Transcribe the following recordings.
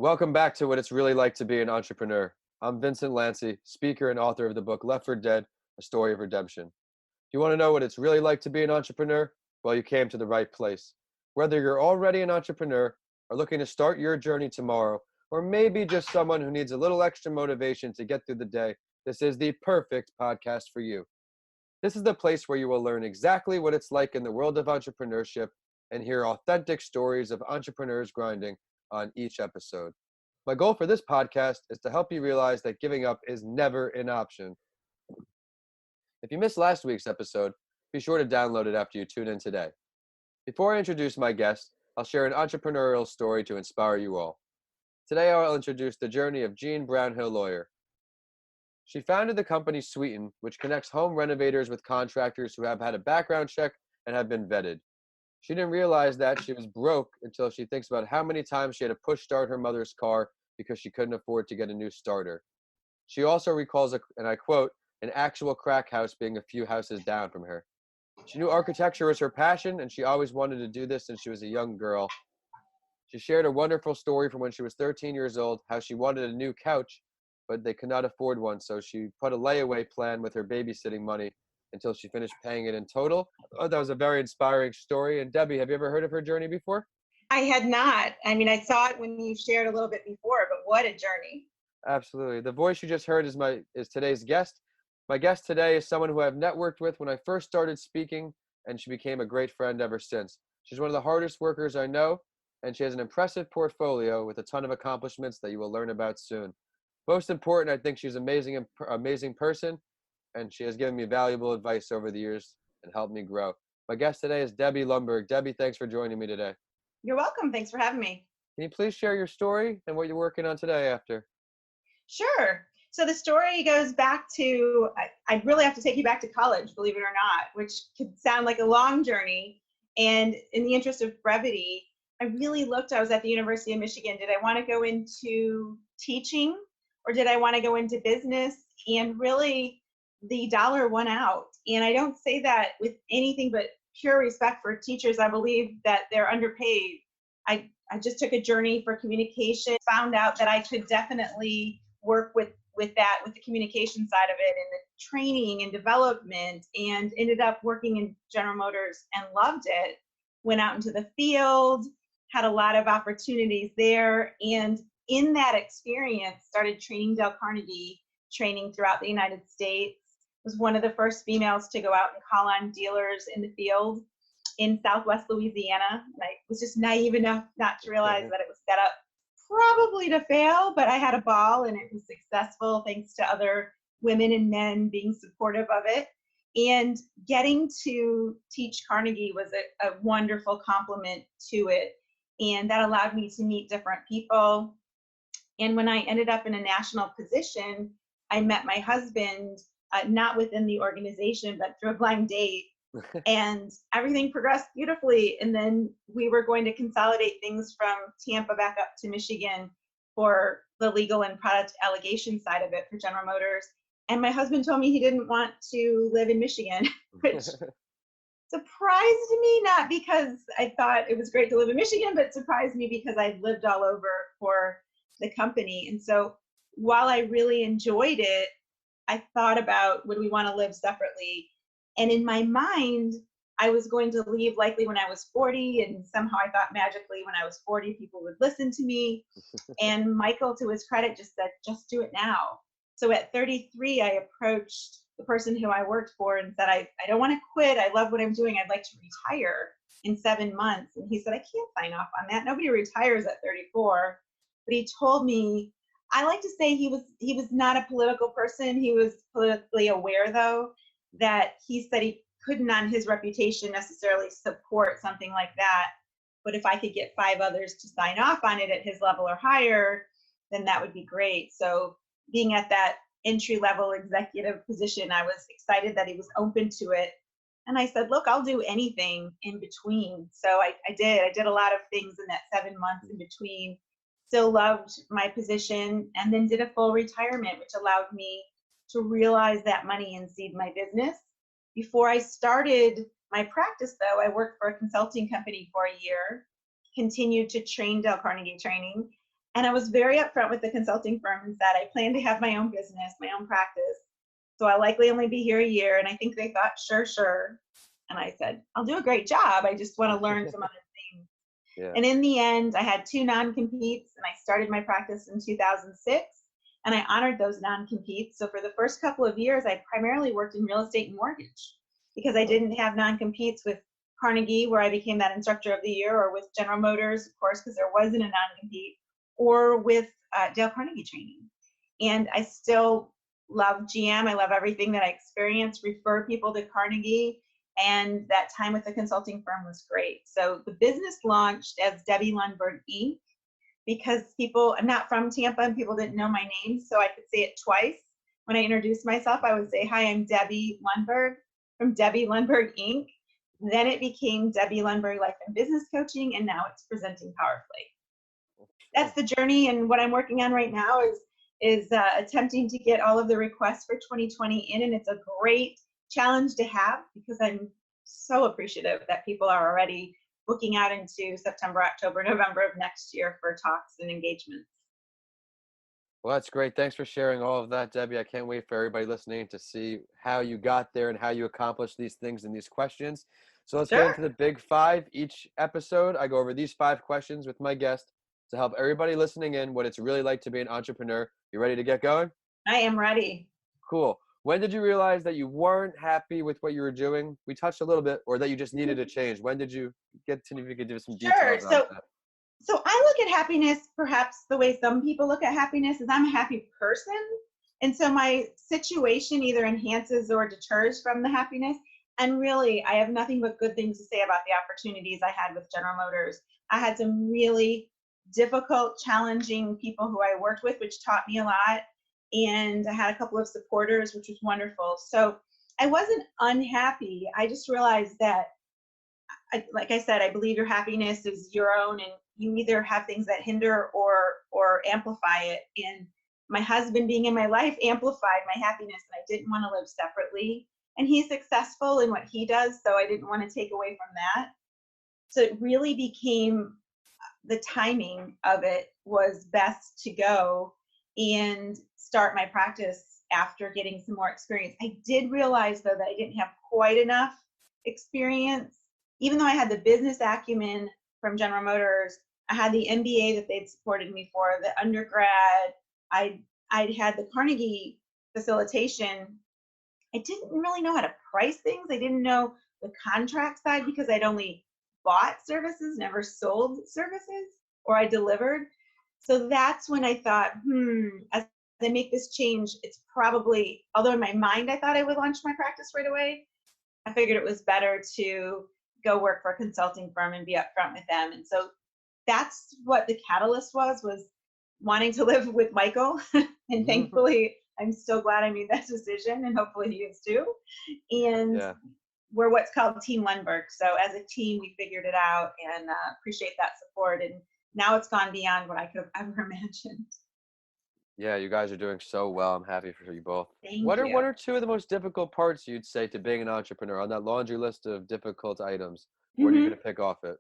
Welcome back to What It's Really Like to Be an Entrepreneur. I'm Vincent Lancy, speaker and author of the book Left for Dead, A Story of Redemption. If you want to know what it's really like to be an entrepreneur? Well, you came to the right place. Whether you're already an entrepreneur or looking to start your journey tomorrow, or maybe just someone who needs a little extra motivation to get through the day, this is the perfect podcast for you. This is the place where you will learn exactly what it's like in the world of entrepreneurship and hear authentic stories of entrepreneurs grinding on each episode. My goal for this podcast is to help you realize that giving up is never an option. If you missed last week's episode, be sure to download it after you tune in today. Before I introduce my guest, I'll share an entrepreneurial story to inspire you all. Today, I'll introduce the journey of Jean Brownhill Lawyer. She founded the company Sweeten, which connects home renovators with contractors who have had a background check and have been vetted. She didn't realize that she was broke until she thinks about how many times she had to push start her mother's car because she couldn't afford to get a new starter. She also recalls, and I quote, an actual crack house being a few houses down from her. She knew architecture was her passion, and she always wanted to do this since she was a young girl. She shared a wonderful story from when she was 13 years old, how she wanted a new couch, but they could not afford one, so she put a layaway plan with her babysitting money until she finished paying it in total. Oh, that was a very inspiring story. And Debbie, have you ever heard of her journey before? I had not. I mean, I saw it when you shared a little bit before, but what a journey. Absolutely. The voice you just heard is today's guest. My guest today is someone who I've networked with when I first started speaking, and she became a great friend ever since. She's one of the hardest workers I know, and she has an impressive portfolio with a ton of accomplishments that you will learn about soon. Most important, I think she's an amazing person, and she has given me valuable advice over the years and helped me grow. My guest today is Debbie Lundberg. Debbie, thanks for joining me today. You're welcome. Thanks for having me. Can you please share your story and what you're working on today after? Sure. So the story goes back to, I really have to take you back to college, believe it or not, which could sound like a long journey. And in the interest of brevity, I really looked, I was at the University of Michigan. Did I want to go into teaching or did I want to go into business? And really the dollar won out. And I don't say that with anything but pure respect for teachers. I believe that they're underpaid. I just took a journey for communication, found out that I could definitely work with the communication side of it and the training and development, and ended up working in General Motors and loved it. Went out into the field, had a lot of opportunities there, and in that experience started training Dale Carnegie, training throughout the United States. Was one of the first females to go out and call on dealers in the field in Southwest Louisiana. And I was just naive enough not to realize that it was set up probably to fail, but I had a ball and it was successful thanks to other women and men being supportive of it. And getting to teach Carnegie was a wonderful compliment to it. And that allowed me to meet different people. And when I ended up in a national position, I met my husband, not within the organization, but through a blind date. And everything progressed beautifully. And then we were going to consolidate things from Tampa back up to Michigan for the legal and product allegation side of it for General Motors. And my husband told me he didn't want to live in Michigan, which surprised me, not because I thought it was great to live in Michigan, but surprised me because I lived all over for the company. And so while I really enjoyed it, I thought about, would we want to live separately? And in my mind, I was going to leave likely when I was 40, and somehow I thought magically when I was 40, people would listen to me. And Michael, to his credit, just said, just do it now. So at 33, I approached the person who I worked for and said, I don't want to quit. I love what I'm doing. I'd like to retire in 7 months. And he said, I can't sign off on that. Nobody retires at 34. But he told me, I like to say he was not a political person. He was politically aware, though, that he said he couldn't, on his reputation, necessarily support something like that. But if I could get 5 others to sign off on it at his level or higher, then that would be great. So being at that entry-level executive position, I was excited that he was open to it. And I said, look, I'll do anything in between. So I did. I did a lot of things in that 7 months in between. Still loved my position, and then did a full retirement, which allowed me to realize that money and seed my business. Before I started my practice, though, I worked for a consulting company for a year, continued to train Dale Carnegie training, And I was very upfront with the consulting firm and said, I plan to have my own business, my own practice. So I'll likely only be here a year. And I think they thought, sure, sure. And I said, I'll do a great job. I just want to learn some other things. Yeah. And in the end, I had 2 non-competes, and I started my practice in 2006. And I honored those non-competes. So for the first couple of years, I primarily worked in real estate and mortgage because I didn't have non-competes with Carnegie, where I became that instructor of the year, or with General Motors, of course, because there wasn't a non-compete, or with Dale Carnegie training. And I still love GM. I love everything that I experienced, refer people to Carnegie. And that time with the consulting firm was great. So the business launched as Debbie Lundberg, Inc. because I'm not from Tampa and people didn't know my name, so I could say it twice. When I introduced myself, I would say, hi, I'm Debbie Lundberg from Debbie Lundberg, Inc. Then it became Debbie Lundberg Life and Business Coaching, and now it's Presenting Powerfully. That's the journey, and what I'm working on right now is attempting to get all of the requests for 2020 in, and it's a great challenge to have because I'm so appreciative that people are already looking out into September, October, November of next year for talks and engagements. Well, that's great. Thanks for sharing all of that, Debbie. I can't wait for everybody listening to see how you got there and how you accomplished these things and these questions. So let's get Sure. into the big 5. Each episode, I go over these 5 questions with my guest to help everybody listening in what it's really like to be an entrepreneur. You ready to get going? I am ready. Cool. When did you realize that you weren't happy with what you were doing? We touched a little bit, or that you just needed a change. When did you get to, if you could give some Sure. details on that? So I look at happiness perhaps the way some people look at happiness is I'm a happy person. And so my situation either enhances or deters from the happiness. And really, I have nothing but good things to say about the opportunities I had with General Motors. I had some really difficult, challenging people who I worked with, which taught me a lot. And I had a couple of supporters, which was wonderful. So I wasn't unhappy. I just realized that like I said, I believe your happiness is your own, and you either have things that hinder or amplify it. And my husband being in my life amplified my happiness, and I didn't want to live separately. And he's successful in what he does, so I didn't want to take away from that. So it really became the timing of it was best to go and start my practice after getting some more experience. I did realize though that I didn't have quite enough experience. Even though I had the business acumen from General Motors, I had the MBA that they'd supported me for, the undergrad, I'd had the Carnegie facilitation. I didn't really know how to price things. I didn't know the contract side because I'd only bought services, never sold services, or I delivered. So that's when I thought, as I make this change, it's probably, although in my mind I thought I would launch my practice right away, I figured it was better to go work for a consulting firm and be upfront with them. And so that's what the catalyst was wanting to live with Michael. And thankfully, I'm so glad I made that decision, and hopefully he is too. And Yeah. we're what's called Team Lundberg. So as a team, we figured it out, and appreciate that support. And now it's gone beyond what I could have ever imagined. Yeah, you guys are doing so well. I'm happy for you both. What Thank are you. 1 or 2 of the most difficult parts you'd say to being an entrepreneur on that laundry list of difficult items? What are you Mm-hmm. going to pick off it?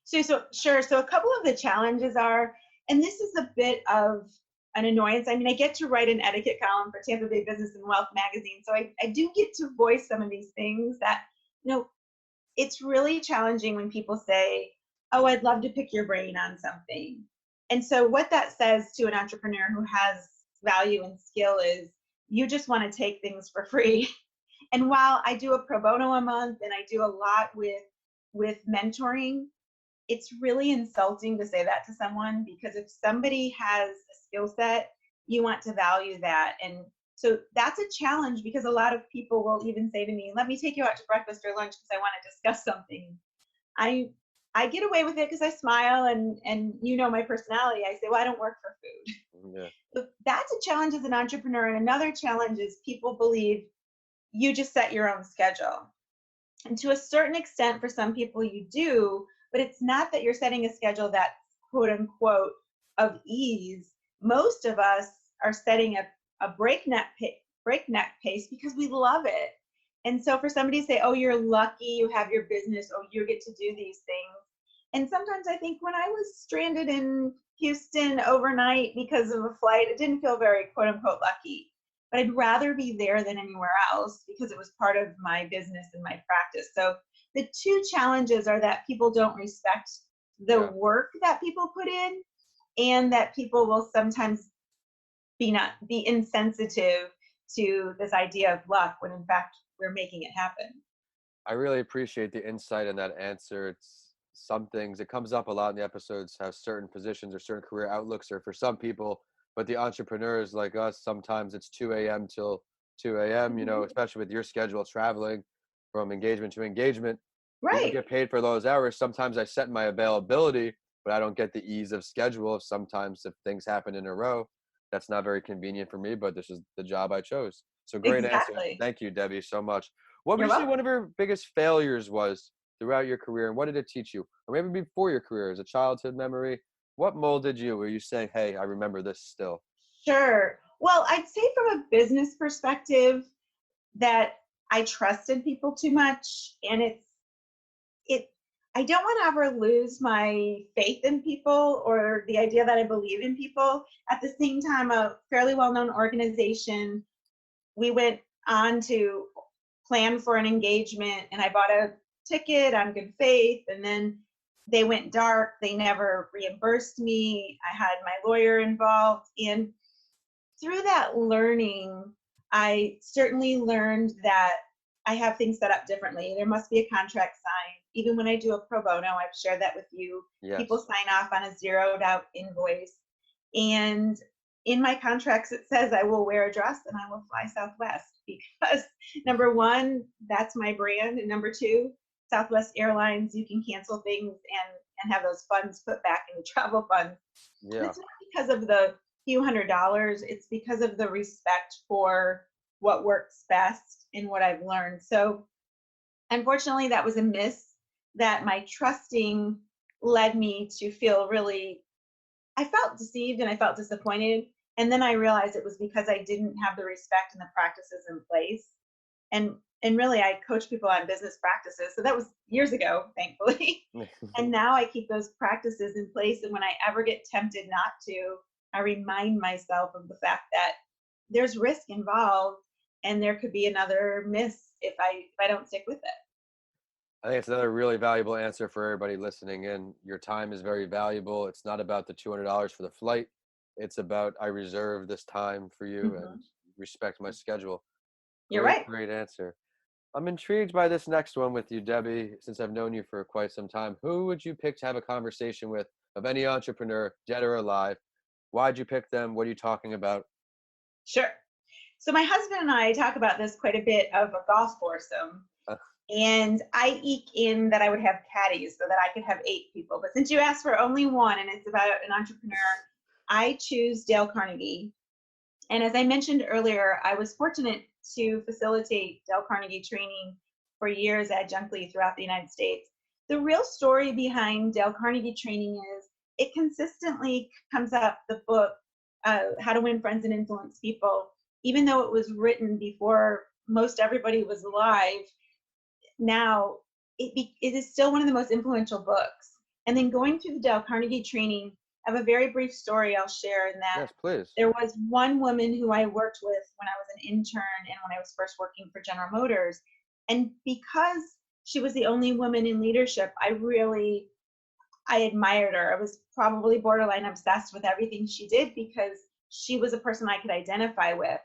So sure. So a couple of the challenges are, and this is a bit of an annoyance. I mean, I get to write an etiquette column for Tampa Bay Business and Wealth magazine. So I do get to voice some of these things that, it's really challenging when people say, oh, I'd love to pick your brain on something. And so what that says to an entrepreneur who has value and skill is you just want to take things for free. And while I do a pro bono a month and I do a lot with mentoring, it's really insulting to say that to someone, because if somebody has a skill set, you want to value that. And so that's a challenge, because a lot of people will even say to me, let me take you out to breakfast or lunch because I want to discuss something. I get away with it because I smile, and my personality. I say, well, I don't work for food. Yeah. So that's a challenge as an entrepreneur. And another challenge is people believe you just set your own schedule. And to a certain extent, for some people you do, but it's not that you're setting a schedule that's quote unquote of ease. Most of us are setting a breakneck pace because we love it. And so for somebody to say, oh, you're lucky you have your business, oh, you get to do these things. And sometimes I think when I was stranded in Houston overnight because of a flight. It didn't feel very quote unquote lucky, but I'd rather be there than anywhere else because it was part of my business and my practice. So the two challenges are that people don't respect the Yeah. work that people put in, and that people will sometimes be insensitive to this idea of luck when in fact we're making it happen. I really appreciate the insight in that answer. It's some things, it comes up a lot in the episodes, how certain positions or certain career outlooks are for some people, but the entrepreneurs like us, sometimes it's 2 a.m. till 2 a.m., Mhm. especially with your schedule traveling from engagement to engagement. We don't Right. get paid for those hours. Sometimes I set my availability, but I don't get the ease of schedule. Sometimes if things happen in a row, that's not very convenient for me, but this is the job I chose. So great answer. Exactly. Thank you, Debbie, so much. What would You're you say welcome. one of your biggest failures was throughout your career, and what did it teach you? Or maybe before your career, as a childhood memory, what molded you? Were you saying, "Hey, I remember this still"? Sure. Well, I'd say from a business perspective that I trusted people too much, and it I don't want to ever lose my faith in people or the idea that I believe in people. At the same time, a fairly well-known organization, we went on to plan for an engagement, and I bought a ticket on good faith, and then they went dark. They never reimbursed me. I had my lawyer involved, and through that learning, I certainly learned that I have things set up differently. There must be a contract signed. Even when I do a pro bono, I've shared that with you. People Yes. sign off on a zeroed out invoice. And in my contracts, it says I will wear a dress and I will fly Southwest because number one, that's my brand. And number two, Southwest Airlines, you can cancel things and have those funds put back in the travel fund. And Yeah. it's not because of the few $100s, it's because of the respect for what works best and what I've learned. So unfortunately, that was a miss that my trusting led me to feel really, I felt deceived and I felt disappointed. And then I realized it was because I didn't have the respect and the practices in place. And really I coach people on business practices. So that was years ago, thankfully. And now I keep those practices in place. And when I ever get tempted not to, I remind myself of the fact that there's risk involved and there could be another miss if I don't stick with it. I think it's another really valuable answer for everybody listening in. Your time is very valuable. It's not about the $200 for the flight. It's about I reserve this time for you and Mhm. respect my schedule. You're Great, right. great answer. I'm intrigued by this next one with you, Debbie, since I've known you for quite some time. Who would you pick to have a conversation with of any entrepreneur, dead or alive? Why'd you pick them? What are you talking about? Sure. So my husband and I talk about this quite a bit of a golf foursome. Uh, And I eke in that I would have caddies so that I could have 8 people. But since you asked for only one and it's about an entrepreneur, I choose Dale Carnegie. And as I mentioned earlier, I was fortunate to facilitate Dale Carnegie training for years adjunctly throughout the United States. The real story behind Dale Carnegie training is it consistently comes up the book, How to Win Friends and Influence People, even though it was written before most everybody was alive. Now it is still one of the most influential books. And then going through the Dale Carnegie training, I have a very brief story I'll share in that yes, please. there was one woman who I worked with when I was an intern and when I was first working for General Motors. And because she was the only woman in leadership, I admired her. I was probably borderline obsessed with everything she did because she was a person I could identify with.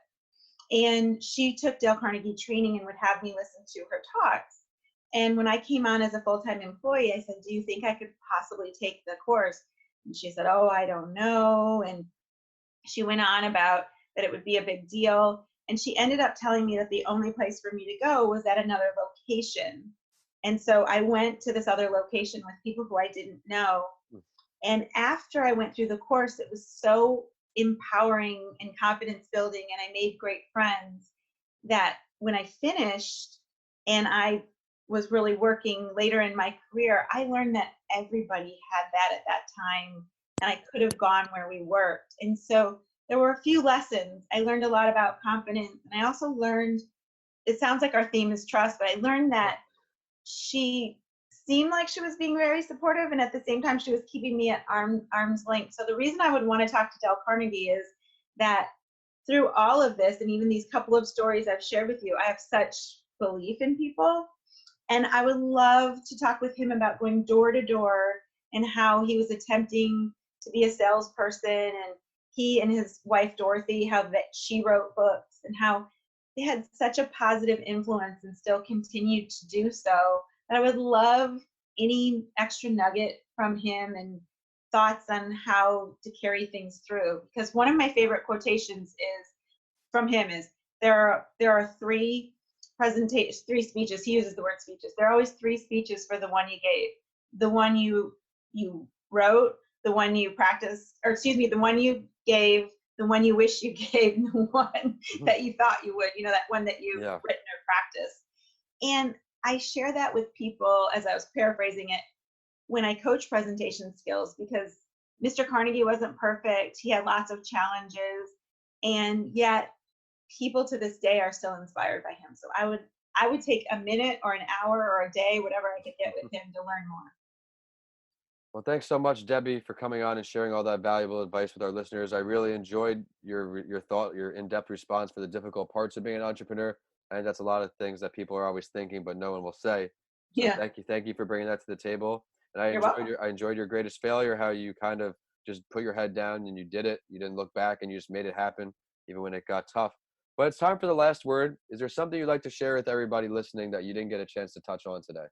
And she took Dale Carnegie training and would have me listen to her talks. And when I came on as a full-time employee, I said, "Do you think I could possibly take the course?" And she said, "Oh, I don't know." And she went on about that it would be a big deal. And she ended up telling me that the only place for me to go was at another location. And so I went to this other location with people who I didn't know. Mm. And after I went through the course, it was so empowering and confidence building, and I made great friends that when I finished and I was really working later in my career, I learned that everybody had that at that time, and I could have gone where we worked. And so there were a few lessons. I learned a lot about confidence, and I also learned, it sounds like our theme is trust, but I learned that she seemed like she was being very supportive, and at the same time, she was keeping me at arm's length. So the reason I would want to talk to Dale Carnegie is that through all of this, and even these couple of stories I've shared with you, I have such belief in people. And I would love to talk with him about going door to door and how he was attempting to be a salesperson, and he and his wife Dorothy, how that she wrote books and how they had such a positive influence and still continue to do so. That I would love any extra nugget from him and thoughts on how to carry things through. Because one of my favorite quotations is from him is there are three speeches. He uses the word speeches. There are always three speeches for the one you gave. The one you wrote, the one you practiced, or excuse me, the one you gave, the one you wish you gave, and the one that you thought you would, that one that you've Yeah. written or practiced. And I share that with people as I was paraphrasing it when I coach presentation skills, because Mr. Carnegie wasn't perfect. He had lots of challenges, and yet people to this day are still inspired by him. So I would take a minute or an hour or a day, whatever I could get with him, to learn more. Well, thanks so much, Debbie, for coming on and sharing all that valuable advice with our listeners. I really enjoyed your in-depth response for the difficult parts of being an entrepreneur. And that's a lot of things that people are always thinking, but no one will say. So Yeah, thank you for bringing that to the table. And you're welcome. I enjoyed your greatest failure, how you kind of just put your head down and you did it. You didn't look back and you just made it happen, even when it got tough. But it's time for the last word. Is there something you'd like to share with everybody listening that you didn't get a chance to touch on today?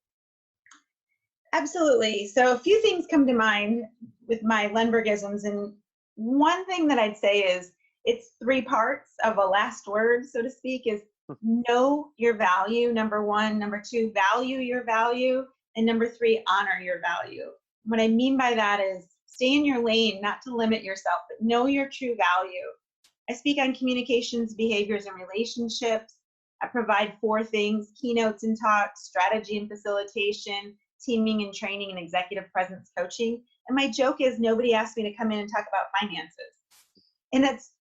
Absolutely. So a few things come to mind with my Lundbergisms, and one thing that I'd say is it's three parts of a last word, so to speak, is know your value, number one, number two, value your value, and number three, honor your value. What I mean by that is stay in your lane, not to limit yourself, but know your true value. I speak on communications, behaviors, and relationships. I provide four things: keynotes and talks, strategy and facilitation, teaming and training, and executive presence coaching. And my joke is nobody asked me to come in and talk about finances.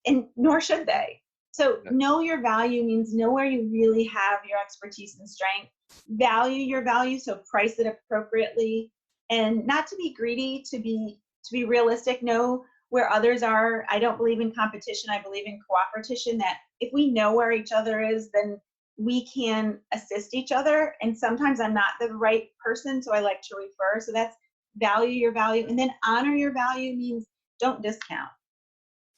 And nor should they. So Yeah. know your value means know where you really have your expertise and strength. Value your value, so price it appropriately, and not to be greedy, to be realistic. Know where others are. I don't believe in competition. I believe in cooperation, that if we know where each other is, then we can assist each other. And sometimes I'm not the right person, so I like to refer. So that's value your value. And then honor your value means don't discount.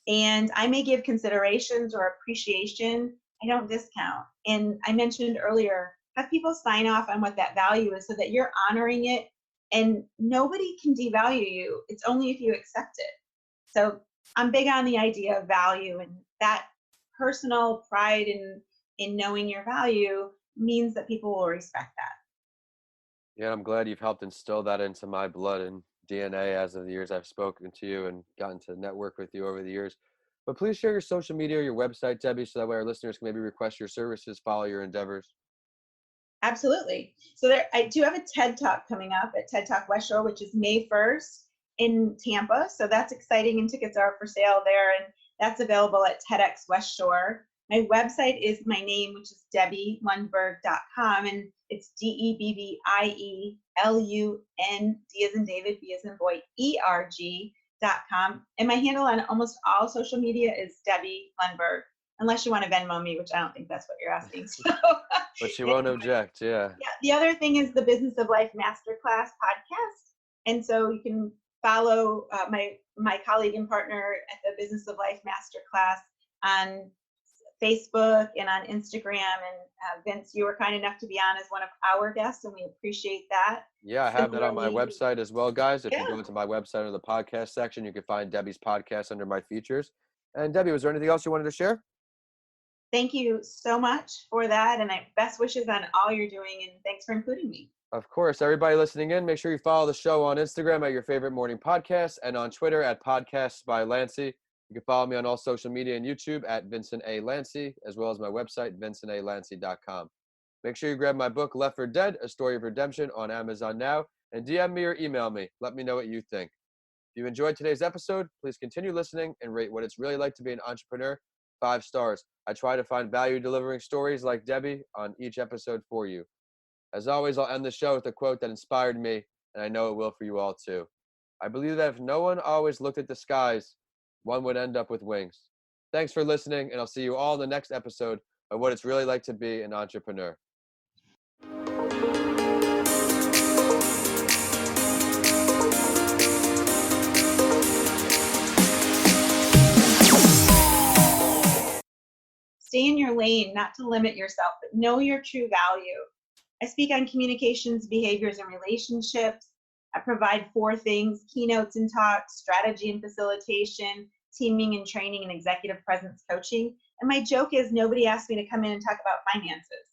And I may give considerations or appreciation. I don't discount. And I mentioned earlier, have people sign off on what that value is so that you're honoring it. And nobody can devalue you. It's only if you accept it. So I'm big on the idea of value, and that personal pride in knowing your value means that people will respect that. Yeah, I'm glad you've helped instill that into my blood and DNA as of the years I've spoken to you and gotten to network with you over the years. But please share your social media or your website, Debbie, so that way our listeners can maybe request your services, follow your endeavors. Absolutely. So I do have a TED Talk coming up at TED Talk West Shore, which is May 1st in Tampa. So that's exciting, and tickets are for sale there, and that's available at TEDx West Shore. My website is my name, which is DebbieLundberg.com, and it's DebbieLun, D as in David, B as in boy, ERG.com. And my handle on almost all social media is Debbie Lundberg, unless you want to Venmo me, which I don't think that's what you're asking. So, But she won't object, yeah. yeah, the other thing is the Business of Life Masterclass podcast. And so you can follow my colleague and partner at the Business of Life Masterclass on Facebook and on Instagram. And Vince, you were kind enough to be on as one of our guests, and we appreciate that. Yeah, I have that on my Similarly, website as well, guys. If you go yeah. into my website under the podcast section, you can find Debbie's podcast under my features. And Debbie, was there anything else you wanted to share? Thank you so much for that, and best wishes on all you're doing, and thanks for including me. Of course, everybody listening in, make sure you follow the show on Instagram at your favorite morning podcast and on Twitter at Podcasts by Lancey. You can follow me on all social media and YouTube at Vincent A. Lancey, as well as my website, vincentalancey.com. Make sure you grab my book, Left for Dead, A Story of Redemption, on Amazon now, and DM me or email me. Let me know what you think. If you enjoyed today's episode, please continue listening and rate what it's really like to be an entrepreneur 5 stars. I try to find value delivering stories like Debbie on each episode for you. As always, I'll end the show with a quote that inspired me, and I know it will for you all too. I believe that if no one always looked at the skies, one would end up with wings. Thanks for listening, and I'll see you all in the next episode of What It's Really Like to Be an Entrepreneur. Stay in your lane, not to limit yourself, but know your true value. I speak on communications, behaviors, and relationships. I provide 4 things: keynotes and talks, strategy and facilitation, teaming and training, and executive presence coaching. And my joke is nobody asked me to come in and talk about finances.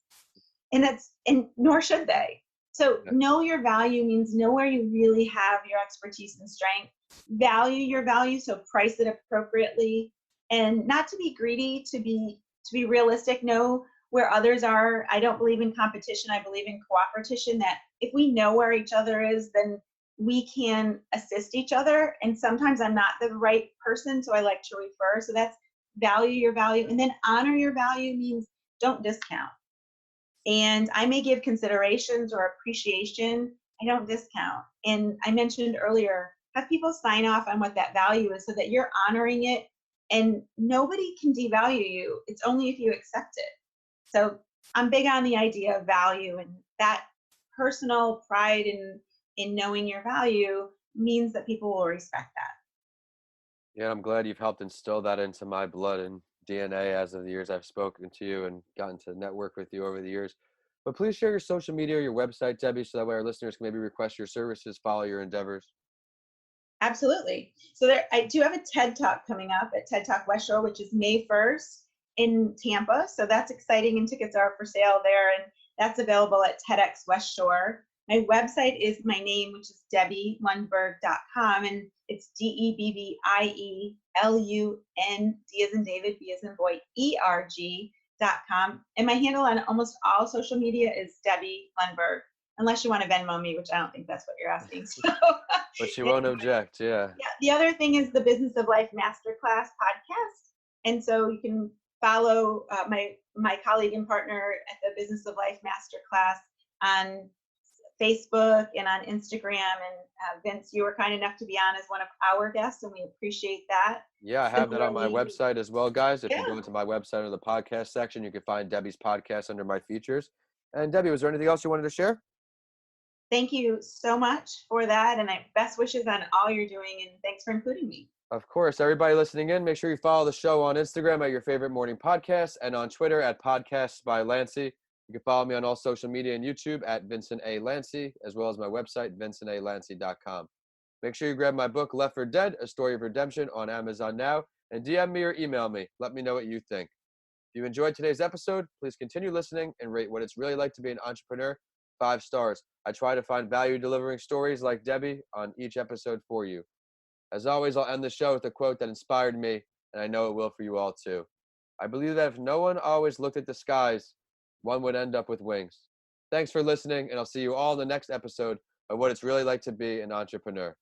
And nor should they. So know your value means know where you really have your expertise and strength. Value your value, so price it appropriately, and not to be greedy, to be realistic. Know where others are. I don't believe in competition. I believe in cooperation, that if we know where each other is, then we can assist each other. And sometimes I'm not the right person, so I like to refer. So that's value your value. And then honor your value means don't discount. And I may give considerations or appreciation. I don't discount. And I mentioned earlier, have people sign off on what that value is so that you're honoring it, and nobody can devalue you. It's only if you accept it. So I'm big on the idea of value, and that personal pride in knowing your value means that people will respect that. Yeah, I'm glad you've helped instill that into my blood and DNA as of the years I've spoken to you and gotten to network with you over the years. But please share your social media or your website, Debbie, so that way our listeners can maybe request your services, follow your endeavors. Absolutely. So I do have a TED Talk coming up at TED Talk West Shore, which is May 1st in Tampa. So that's exciting, and tickets are for sale there, and that's available at TEDx West Shore. My website is my name, which is DebbieLundberg.com, and it's DebbieLun, D as in David, B as in boy, ERG.com. And my handle on almost all social media is Debbie Lundberg, unless you want to Venmo me, which I don't think that's what you're asking. So, But she won't object, yeah. Yeah. The other thing is the Business of Life Masterclass podcast. And so you can follow my colleague and partner at the Business of Life Masterclass on Facebook and on Instagram. And Vince, you were kind enough to be on as one of our guests, and we appreciate that. Yeah, I have that on my website as well, guys. If Yeah. you go into my website under the podcast section, you can find Debbie's podcast under my features. And Debbie, was there anything else you wanted to share? Thank you so much for that, and best wishes on all you're doing, and thanks for including me. Of course, everybody listening in, make sure you follow the show on Instagram at your favorite morning podcast and on Twitter at Podcasts by Lancey. You can follow me on all social media and YouTube at Vincent A. Lancey, as well as my website, vincentalancey.com. Make sure you grab my book, Left for Dead, A Story of Redemption, on Amazon now, and DM me or email me. Let me know what you think. If you enjoyed today's episode, please continue listening and rate What It's Really Like to Be an Entrepreneur 5 stars. I try to find value delivering stories like Debbie on each episode for you. As always, I'll end the show with a quote that inspired me, and I know it will for you all too. I believe that if no one always looked at the skies, one would end up with wings. Thanks for listening, and I'll see you all in the next episode of What It's Really Like to Be an Entrepreneur.